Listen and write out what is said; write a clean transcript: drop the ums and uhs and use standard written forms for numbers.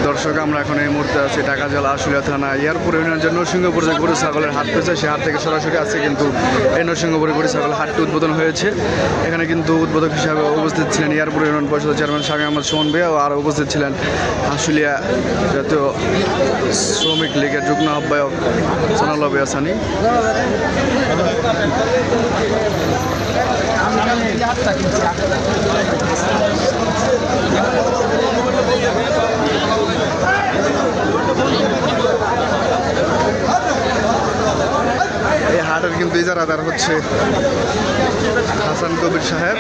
দর্শক আমরা এখন এই মুহূর্তে আছি ঢাকা জেলা আশুলিয়া থানা এয়ারপোর্ট ইউনিয়নের যে নরসিংহপুর যে গরু ছাগলের হাট পেয়েছে সেই হাট থেকে সরাসরি আছে কিন্তু এই নরসিংহপুরে গরু ছাগলের হাটটি উদ্বোধন হয়েছে। এখানে কিন্তু উদ্বোধক হিসাবে উপস্থিত ছিলেন এয়ারপোর্ট ইউনিয়ন পরিষদের চেয়ারম্যান শামী আহমদ সুমন ভাইয়া ও আরও উপস্থিত ছিলেন আশুলিয়া জাতীয় শ্রমিক লীগের যুগ্ম আহ্বায়ক সানাউল্লাহ হাসানি। এই হাটের কিন্তু ইজারাদার হচ্ছে হাসান কবির সাহেব।